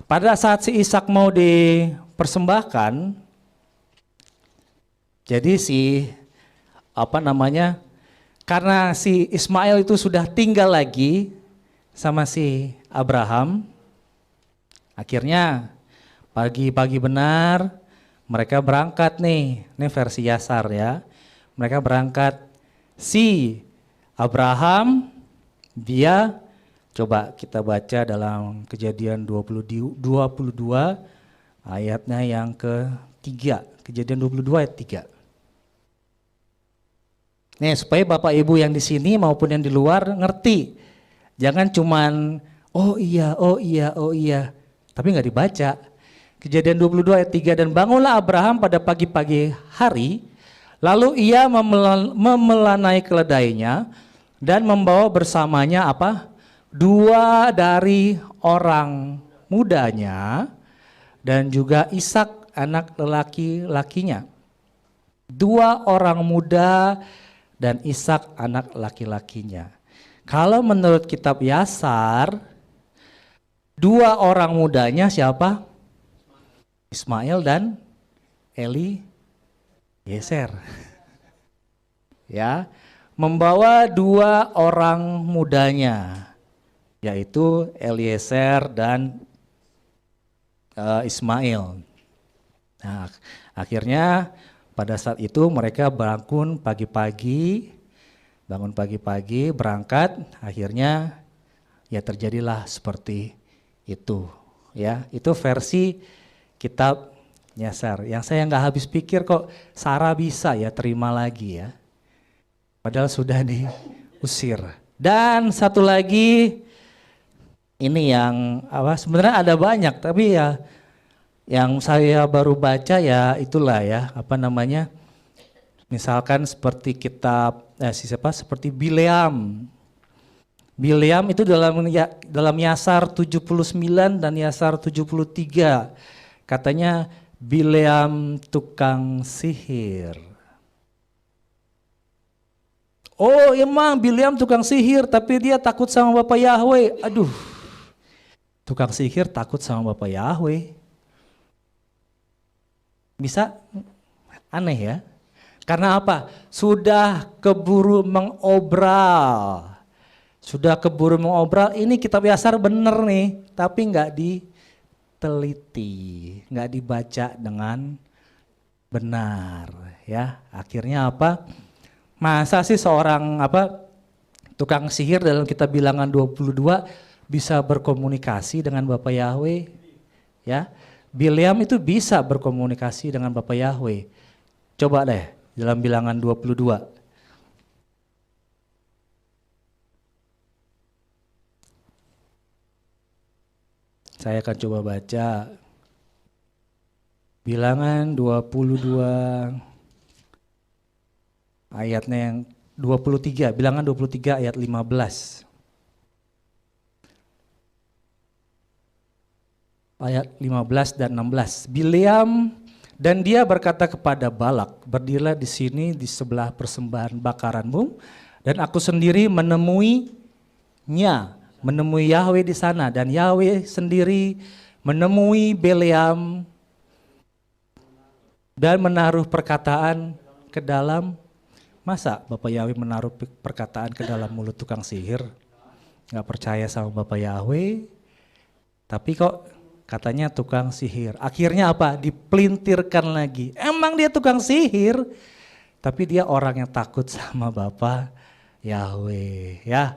A: pada saat si Ishak mau dipersembahkan, jadi karena si Ismail itu sudah tinggal lagi sama si Abraham, akhirnya pagi-pagi benar mereka berangkat nih, ini versi Yasar ya. Mereka berangkat, si Abraham dia, coba kita baca dalam Kejadian 22 ayatnya yang ke-3, Kejadian 22 ayat 3. Nih supaya Bapak Ibu yang di sini maupun yang di luar ngerti. Jangan cuman oh iya, tapi nggak dibaca. Kejadian 22 ayat 3, dan bangunlah Abraham pada pagi-pagi hari, lalu ia memelanai keledainya dan membawa bersamanya 2 dari orang mudanya dan juga Ishak anak laki-lakinya. 2 orang muda dan Ishak anak laki-lakinya. Kalau menurut kitab Yasar, 2 orang mudanya siapa? Ismail dan Eliezer. Ya, membawa 2 orang mudanya, yaitu Eliezer dan Ismail. Nah, akhirnya pada saat itu mereka bangun pagi-pagi berangkat, akhirnya ya terjadilah seperti itu. Ya, itu versi kitab Nyasar. Yang saya nggak habis pikir kok Sarah bisa ya terima lagi ya. Padahal sudah diusir. Dan satu lagi, ini yang sebenarnya ada banyak, tapi ya yang saya baru baca ya itulah ya misalkan seperti kitab seperti Bileam. Bileam itu dalam Yasar 79 dan Yasar 73 katanya Bileam tukang sihir. Oh emang Bileam tukang sihir tapi dia takut sama Bapak Yahweh. Aduh, tukang sihir takut sama Bapak Yahweh. Bisa aneh ya. Karena apa? Sudah keburu mengobral. Ini kitab Yasar bener nih, tapi nggak diteliti, nggak dibaca dengan benar ya. Akhirnya apa? Masa sih seorang tukang sihir dalam kitab Bilangan 22 bisa berkomunikasi dengan Bapak Yahweh? Ya. Bileam itu bisa berkomunikasi dengan Bapak Yahweh. Coba deh dalam Bilangan 22. Saya akan coba baca Bilangan 22 ayatnya yang 23, Bilangan 23 ayat 15. Ayat 15 dan 16. Bileam dan dia berkata kepada Balak, berdirilah di sini di sebelah persembahan bakaranmu dan aku sendiri menemui Yahweh di sana, dan Yahweh sendiri menemui Bileam dan menaruh perkataan ke dalam. Masa Bapak Yahweh menaruh perkataan ke dalam mulut tukang sihir? Gak percaya sama Bapak Yahweh, tapi kok katanya tukang sihir. Akhirnya apa? Dipelintirkan lagi. Emang dia tukang sihir, tapi dia orang yang takut sama Bapak Yahweh ya.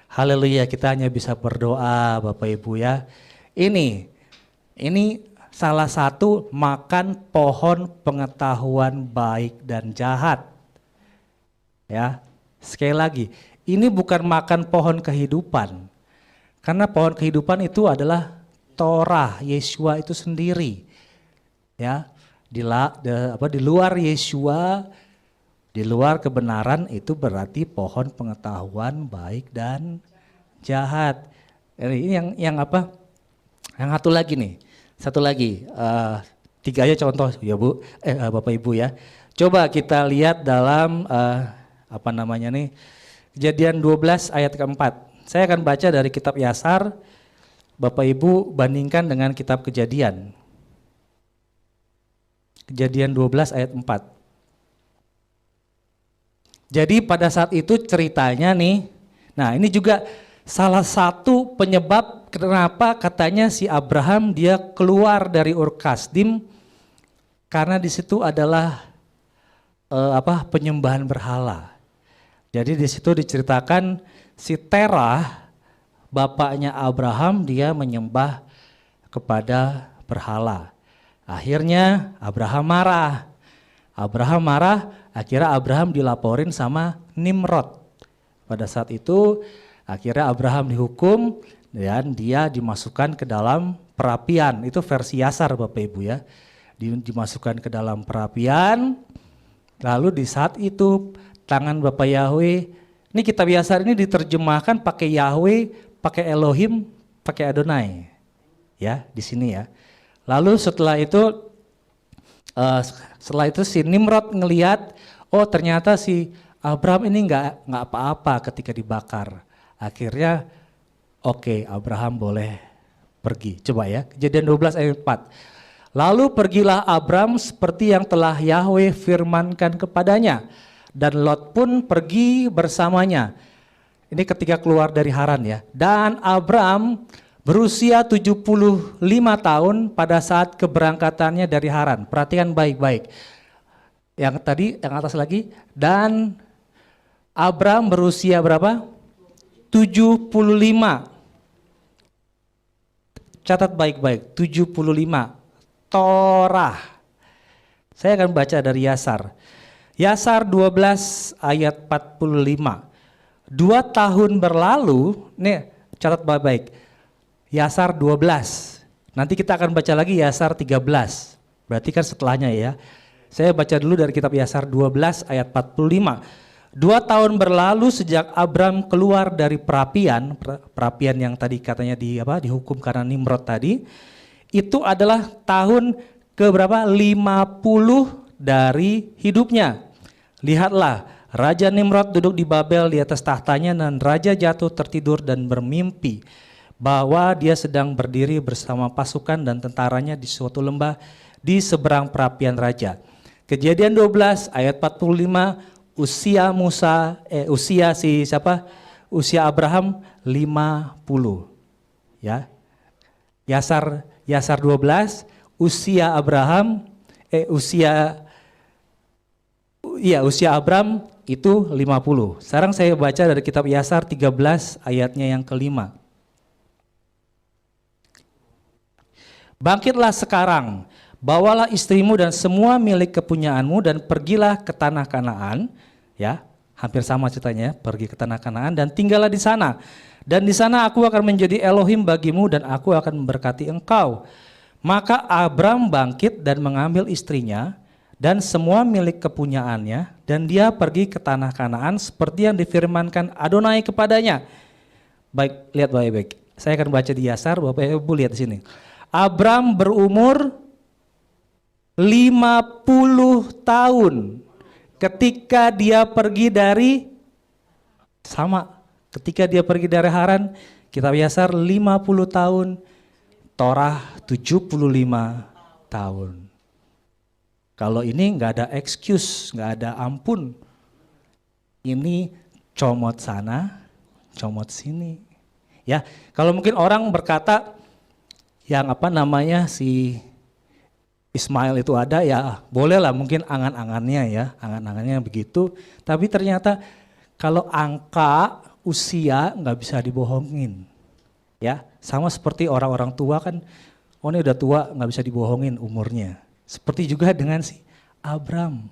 A: Haleluya, kita hanya bisa berdoa Bapak Ibu ya. Ini salah satu makan pohon pengetahuan baik dan jahat. Ya, sekali lagi, ini bukan makan pohon kehidupan. Karena pohon kehidupan itu adalah Torah, Yeshua itu sendiri. Ya, di luar Yeshua, di luar kebenaran itu berarti pohon pengetahuan baik dan jahat. Ini yang apa? Yang satu lagi nih. Satu lagi. 3 aja contoh ya Bu, Bapak Ibu ya. Coba kita lihat dalam Kejadian 12 ayat keempat. Saya akan baca dari kitab Yasar. Bapak Ibu bandingkan dengan kitab Kejadian. Kejadian 12 ayat 4. Jadi pada saat itu ceritanya nih, nah ini juga salah satu penyebab kenapa katanya si Abraham dia keluar dari Ur Kasdim, karena di situ adalah penyembahan berhala. Jadi di situ diceritakan si Terah, bapaknya Abraham, dia menyembah kepada berhala. Akhirnya Abraham marah. Akhirnya Abraham dilaporin sama Nimrod. Pada saat itu akhirnya Abraham dihukum dan dia dimasukkan ke dalam perapian. Itu versi Yasar Bapak Ibu ya. Dimasukkan ke dalam perapian. Lalu di saat itu tangan Bapak Yahweh, ini kitab Yasar ini diterjemahkan pakai Yahweh, pakai Elohim, pakai Adonai. Ya, di sini ya. Lalu setelah itu si Nimrod ngelihat, oh ternyata si Abraham ini nggak apa-apa ketika dibakar. Akhirnya oke, Abraham boleh pergi. Coba ya, Kejadian 12 ayat 4. Lalu pergilah Abram seperti yang telah Yahweh firmankan kepadanya, dan Lot pun pergi bersamanya. Ini ketika keluar dari Haran ya. Dan Abram berusia 75 tahun pada saat keberangkatannya dari Haran. Perhatikan baik-baik. Yang tadi, yang atas lagi. Dan Abram berusia berapa? 75. Catat baik-baik, 75. Torah. Saya akan baca dari Yasar. Yasar 12 ayat 45. 2 tahun berlalu, nih catat baik-baik. Yasar 12. Nanti kita akan baca lagi Yasar 13. Berarti kan setelahnya ya. Saya baca dulu dari kitab Yasar 12 ayat 45. 2 tahun berlalu sejak Abram keluar dari perapian yang tadi katanya dihukum karena Nimrod tadi. Itu adalah tahun ke berapa? 50 dari hidupnya. Lihatlah, Raja Nimrod duduk di Babel di atas tahtanya dan raja jatuh tertidur dan bermimpi bahwa dia sedang berdiri bersama pasukan dan tentaranya di suatu lembah di seberang perapian raja. Kejadian 12 ayat 45, usia Abraham 50. Ya. Yasar 12, usia Abram itu 50. Sekarang saya baca dari kitab Yasar 13 ayatnya yang kelima. Bangkitlah sekarang, bawalah istrimu dan semua milik kepunyaanmu dan pergilah ke tanah Kanaan, ya, hampir sama ceritanya, pergi ke tanah Kanaan dan tinggallah di sana. Dan di sana aku akan menjadi Elohim bagimu dan aku akan memberkati engkau. Maka Abram bangkit dan mengambil istrinya dan semua milik kepunyaannya dan dia pergi ke tanah Kanaan seperti yang difirmankan Adonai kepadanya. Baik, lihat baik-baik. Saya akan baca di Yasar, Bapak Ibu lihat di sini. Abram berumur 50 tahun ketika dia pergi dari Haran. Kitab Yasar 50 tahun, Torah 75 tahun. Kalau ini nggak ada excuse, nggak ada ampun. Ini comot sana, comot sini. Ya, kalau mungkin orang berkata yang si Ismail itu ada, ya bolehlah mungkin angan-angannya begitu. Tapi ternyata kalau angka usia nggak bisa dibohongin. Ya, sama seperti orang-orang tua kan, ini udah tua nggak bisa dibohongin umurnya. Seperti juga dengan si Abram.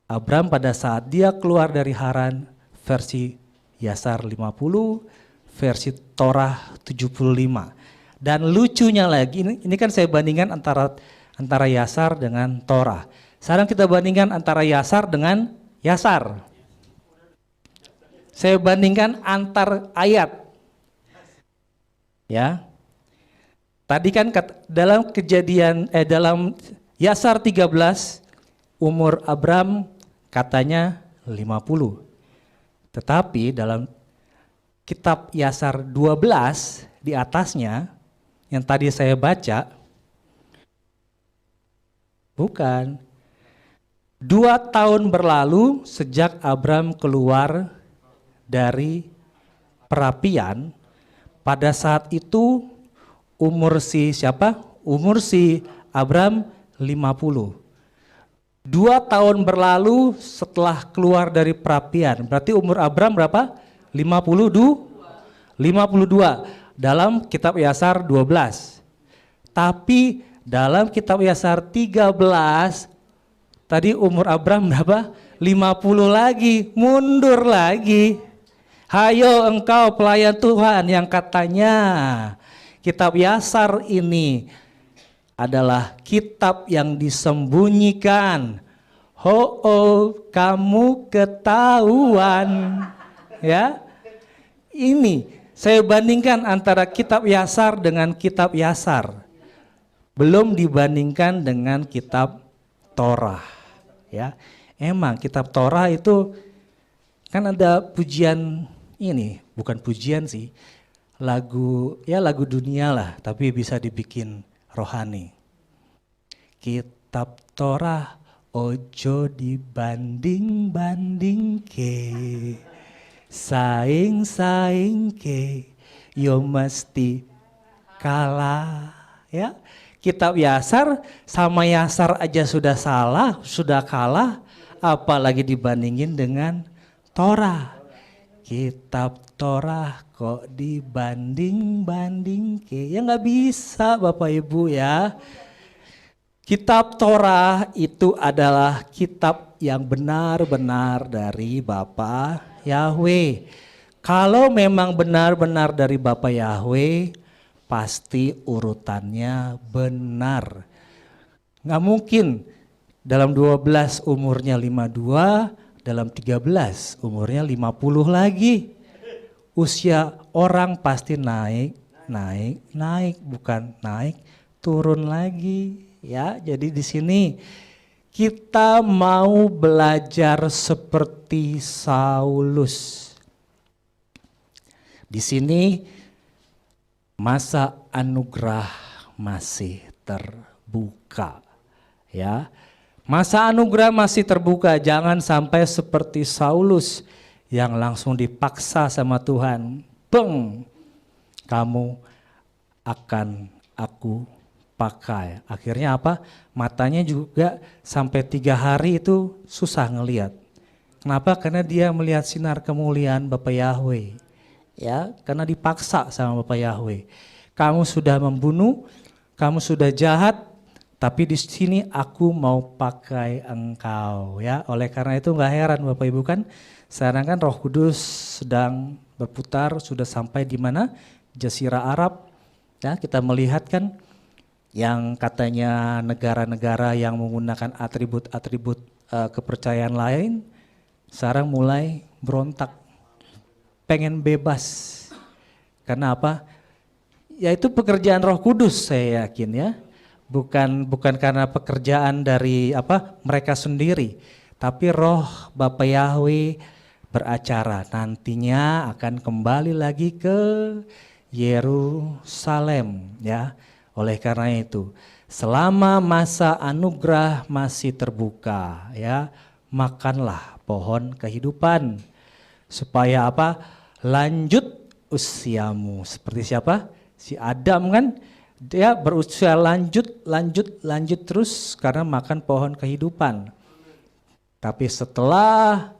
A: Abram pada saat dia keluar dari Haran, versi Yasar 50, versi Torah 75. Dan lucunya lagi, ini kan saya bandingkan antara Yasar dengan Torah. Sekarang kita bandingkan antara Yasar dengan Yasar. Saya bandingkan antar ayat. Ya. Tadi kan dalam dalam Yasar 13 umur Abram katanya 50. Tetapi dalam kitab Yasar 12 di atasnya yang tadi saya baca, bukan. 2 tahun berlalu sejak Abram keluar dari perapian. Pada saat itu umur si Abram 50. 2 tahun berlalu setelah keluar dari perapian. Berarti umur Abram berapa? 52 dalam kitab Yasar 12. Tapi dalam kitab Yasar 13 tadi umur Abram berapa? 50 lagi, mundur lagi. Hayo engkau pelayan Tuhan yang katanya kitab Yasar ini adalah kitab yang disembunyikan. Kamu ketahuan. Ya. Ini saya bandingkan antara kitab Yasar dengan kitab Yasar. Belum dibandingkan dengan kitab Torah. Ya. Emang kitab Torah itu kan ada pujian ini, bukan pujian sih. Lagu dunia lah, tapi bisa dibikin rohani. Kitab Torah ojo dibanding-banding ke, saing ke, yo mesti kalah. Ya, kitab Yasar sama Yasar aja sudah salah, sudah kalah, apalagi dibandingin dengan Torah. Kitab Torah kok dibanding-banding ke, ya nggak bisa Bapak Ibu ya. Kitab Torah itu adalah kitab yang benar-benar dari Bapa Yahweh. Kalau memang benar-benar dari Bapa Yahweh, pasti urutannya benar. Nggak mungkin dalam 12 umurnya 52, dalam 13 umurnya 50 lagi. Usia orang pasti naik, bukan naik, turun lagi. Ya, jadi di sini kita mau belajar seperti Saulus. Di sini masa anugerah masih terbuka. Ya. Masa anugerah masih terbuka, jangan sampai seperti Saulus yang langsung dipaksa sama Tuhan. Kamu akan aku pakai. Akhirnya apa? Matanya juga sampai 3 hari itu susah ngelihat. Kenapa? Karena dia melihat sinar kemuliaan Bapa Yahweh. Ya, karena dipaksa sama Bapa Yahweh. Kamu sudah membunuh, kamu sudah jahat, tapi di sini aku mau pakai engkau. Ya, oleh karena itu nggak heran Bapak Ibu kan, sekarang kan Roh Kudus sedang berputar, sudah sampai di mana? Jazirah Arab. Ya, kita melihat kan yang katanya negara-negara yang menggunakan atribut-atribut kepercayaan lain sekarang mulai berontak, pengen bebas. Karena apa? Yaitu pekerjaan Roh Kudus, saya yakin ya. Bukan karena pekerjaan dari mereka sendiri, tapi Roh Bapa Yahweh beracara nantinya akan kembali lagi ke Yerusalem ya. Oleh karena itu, selama masa anugerah masih terbuka ya, makanlah pohon kehidupan supaya apa? Lanjut usiamu. Seperti siapa? Si Adam kan, dia berusia lanjut terus karena makan pohon kehidupan. Tapi setelah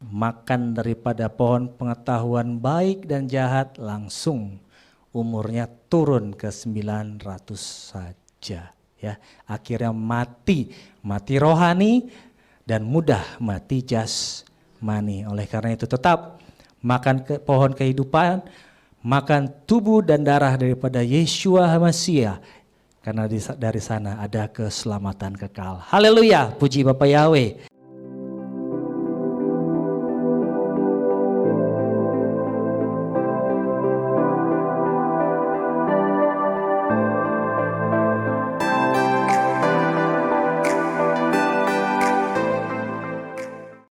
A: makan daripada pohon pengetahuan baik dan jahat, langsung umurnya turun ke 900 saja ya. Akhirnya mati rohani dan mudah mati jasmani. Oleh karena itu tetap makan pohon kehidupan, makan tubuh dan darah daripada Yeshua HaMashiach, karena dari sana ada keselamatan kekal. Haleluya, puji Bapa Yahweh.